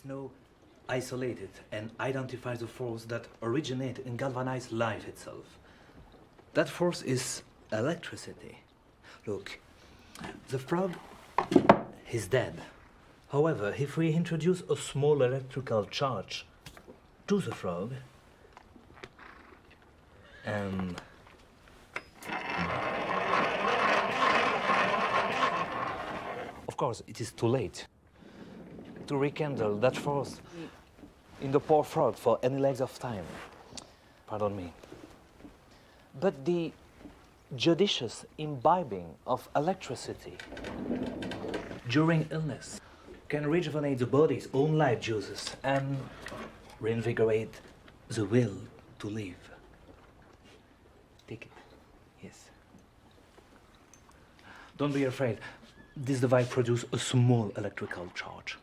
it's now isolated and identifies the force that originates in galvanized life itself. That force is electricity. Look, the frog is dead. However, if we introduce a small electrical charge to the frog, and of course, it is too late to rekindle that force in the poor frog for any length of time. Pardon me. But the judicious imbibing of electricity during illness can rejuvenate the body's own life juices and reinvigorate the will to live. Take it. Yes. Don't be afraid. This device produces a small electrical charge.